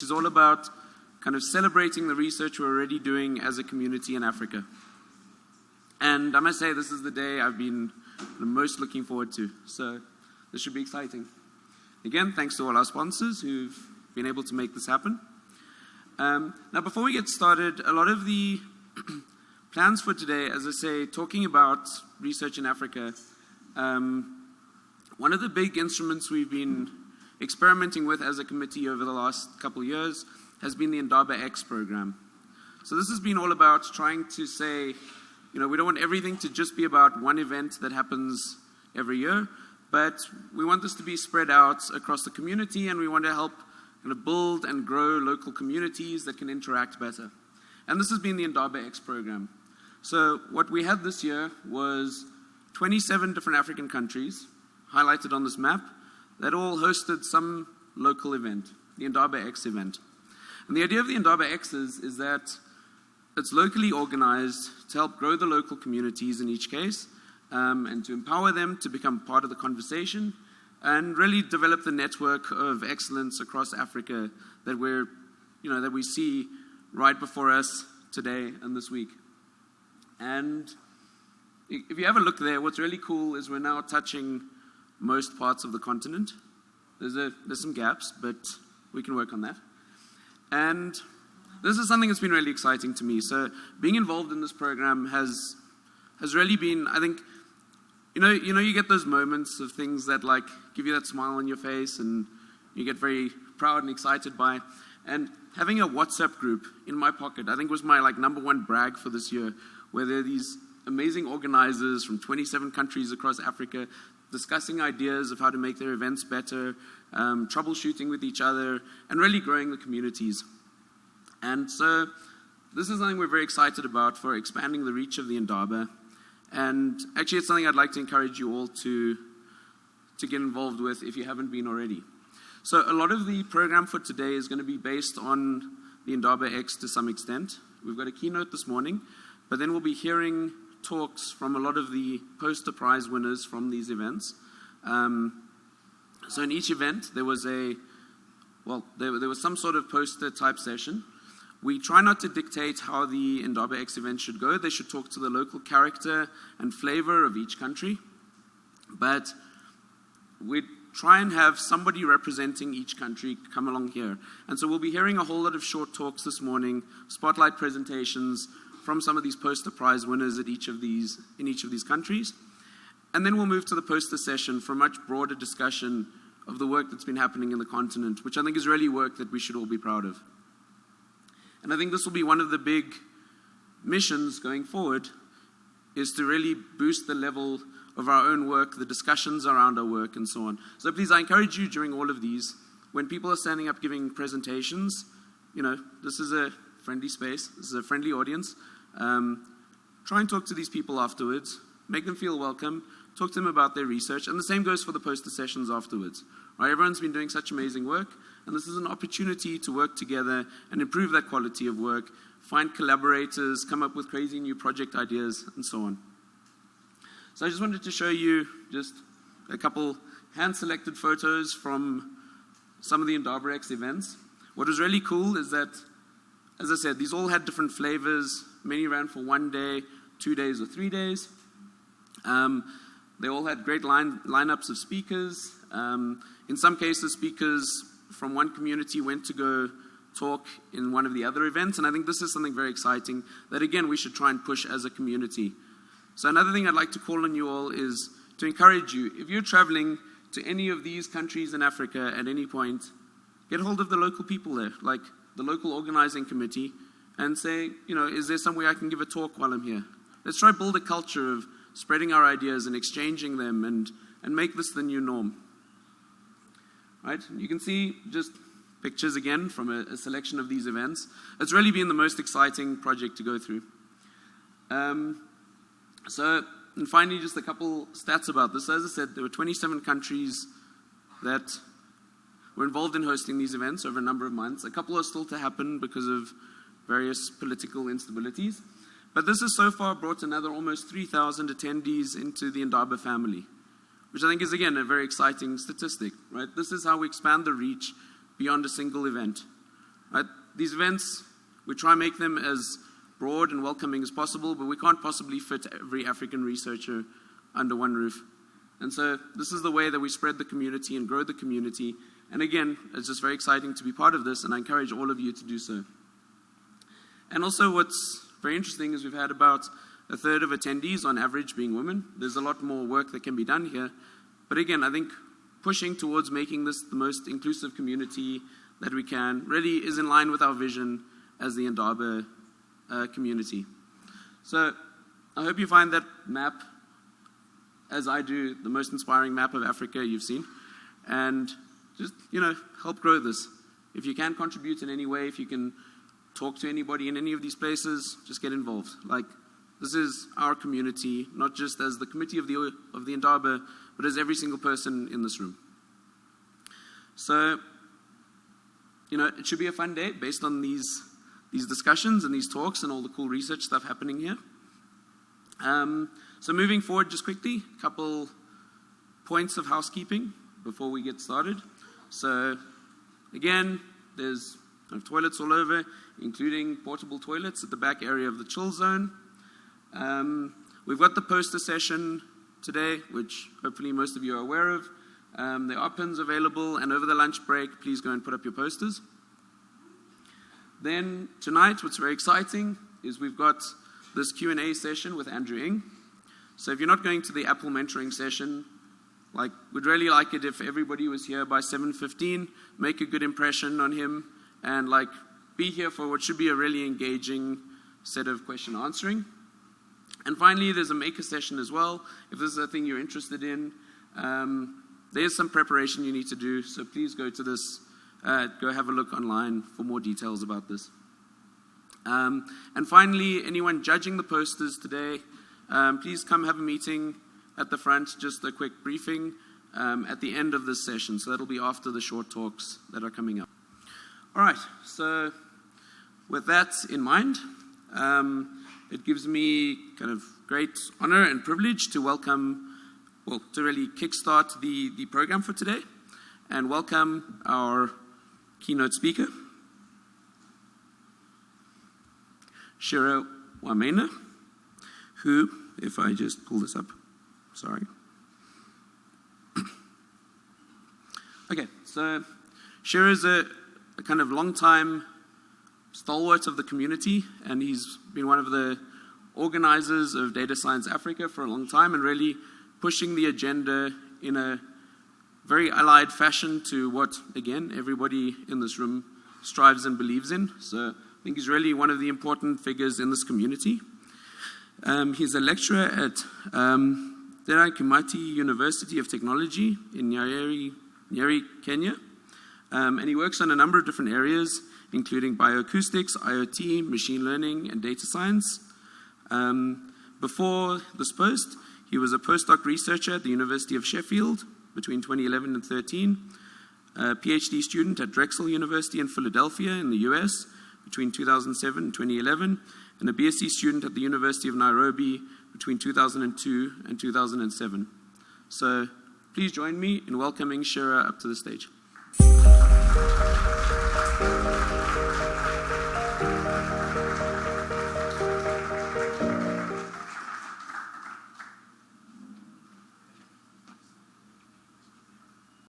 is all about kind of celebrating the research we're already doing as a community in Africa. And I must say, this is the day I've been the most looking forward to. So this should be exciting. Again, thanks to all our sponsors who've been able to make this happen. Now, before we get started, a lot of the plans for today, as I say, talking about research in Africa, one of the big instruments we've been experimenting with as a committee over the last couple of years has been the IndabaX program. So this has been all about trying to say, you know, we don't want everything to just be about one event that happens every year, but we want this to be spread out across the community, and we want to help kind of build and grow local communities that can interact better. And this has been the IndabaX program. So what we had this year was 27 different African countries highlighted on this map that all hosted some local event, the IndabaX event. And the idea of the IndabaX is that it's locally organized to help grow the local communities in each case, and to empower them to become part of the conversation and really develop the network of excellence across Africa that that we see right before us today and this week. And if you have a look there, what's really cool is we're now touching most parts of the continent. There's some gaps, but we can work on that. And this is something that's been really exciting to me. So being involved in this program has really been, I think, you get those moments of things that like give you that smile on your face and you get very proud and excited by. And having a WhatsApp group in my pocket, I think was my number one brag for this year, where there are these amazing organizers from 27 countries across Africa discussing ideas of how to make their events better, troubleshooting with each other, and really growing the communities. And so this is something we're very excited about for expanding the reach of the Indaba. And actually, it's something I'd like to encourage you all to get involved with if you haven't been already. So a lot of the program for today is going to be based on the IndabaX to some extent. We've got a keynote this morning, but then we'll be hearing talks from a lot of the poster prize winners from these events. So in each event, there was there was some sort of poster type session. We try not to dictate how the IndabaX event should go. They should talk to the local character and flavor of each country. But we try and have somebody representing each country come along here. And so we'll be hearing a whole lot of short talks this morning, spotlight presentations from some of these poster prize winners in each of these countries. And then we'll move to the poster session for a much broader discussion of the work that's been happening in the continent, which I think is really work that we should all be proud of. And I think this will be one of the big missions going forward, is to really boost the level of our own work, the discussions around our work, and so on. So please, I encourage you during all of these, when people are standing up giving presentations, this is a friendly space, this is a friendly audience. Try and talk to these people afterwards, make them feel welcome, talk to them about their research, and the same goes for the poster sessions afterwards. Right? Everyone's been doing such amazing work, and this is an opportunity to work together and improve that quality of work, find collaborators, come up with crazy new project ideas, and so on. So I just wanted to show you just a couple hand-selected photos from some of the IndabaX events. What was really cool is that, as I said, these all had different flavors. Many ran for 1 day, 2 days, or 3 days. They all had great lineups of speakers. In some cases, speakers from one community went to go talk in one of the other events. And I think this is something very exciting that, again, we should try and push as a community. So another thing I'd like to call on you all is to encourage you, if you're traveling to any of these countries in Africa at any point, get hold of the local people there, like the local organizing committee, and say, is there some way I can give a talk while I'm here? Let's try to build a culture of spreading our ideas and exchanging them and make this the new norm. Right? You can see just pictures again from a selection of these events. It's really been the most exciting project to go through. And finally, just a couple stats about this. As I said, there were 27 countries that were involved in hosting these events over a number of months. A couple are still to happen because of various political instabilities. But this has so far brought another almost 3,000 attendees into the Indaba family, which I think is, again, a very exciting statistic, right? This is how we expand the reach beyond a single event. Right? These events, we try and make them as broad and welcoming as possible, but we can't possibly fit every African researcher under one roof. And so this is the way that we spread the community and grow the community. And again, it's just very exciting to be part of this, and I encourage all of you to do so. And also what's very interesting is we've had about a third of attendees on average being women. There's a lot more work that can be done here. But again, I think pushing towards making this the most inclusive community that we can really is in line with our vision as the Indaba community. So I hope you find that map, as I do, the most inspiring map of Africa you've seen. And just, help grow this. If you can contribute in any way, if you can talk to anybody in any of these places, just get involved. This is our community, not just as the committee of the Indaba, but as every single person in this room. So, it should be a fun day based on these discussions and these talks and all the cool research stuff happening here. So moving forward just quickly, a couple points of housekeeping before we get started. So again, there's toilets all over, including portable toilets at the back area of the chill zone. We've got the poster session today, which hopefully most of you are aware of. There are pins available, and over the lunch break, please go and put up your posters. Then tonight, what's very exciting is we've got this Q&A session with Andrew Ng. So if you're not going to the Apple mentoring session, we'd really like it if everybody was here by 7:15, make a good impression on him, and be here for what should be a really engaging set of question answering. And finally, there's a maker session as well. If this is a thing you're interested in, there's some preparation you need to do, so please go to this, go have a look online for more details about this. And finally, anyone judging the posters today, please come have a meeting at the front, just a quick briefing at the end of this session. So that'll be after the short talks that are coming up. All right, so with that in mind, it gives me kind of great honor and privilege to to really kickstart the program for today and welcome our keynote speaker, Shira Wamena, who, if I just pull this up, sorry. Okay, so Shira is a kind of long-time stalwart of the community, and he's been one of the organizers of Data Science Africa for a long time and really pushing the agenda in a very allied fashion to what, again, everybody in this room strives and believes in. So I think he's really one of the important figures in this community. He's a lecturer at Derai Kimathi University of Technology in Nyeri, Kenya. And he works on a number of different areas, including bioacoustics, IoT, machine learning, and data science. Before this post, he was a postdoc researcher at the University of Sheffield between 2011 and 2013, a PhD student at Drexel University in Philadelphia in the US between 2007 and 2011, and a BSc student at the University of Nairobi between 2002 and 2007. So please join me in welcoming Shira up to the stage.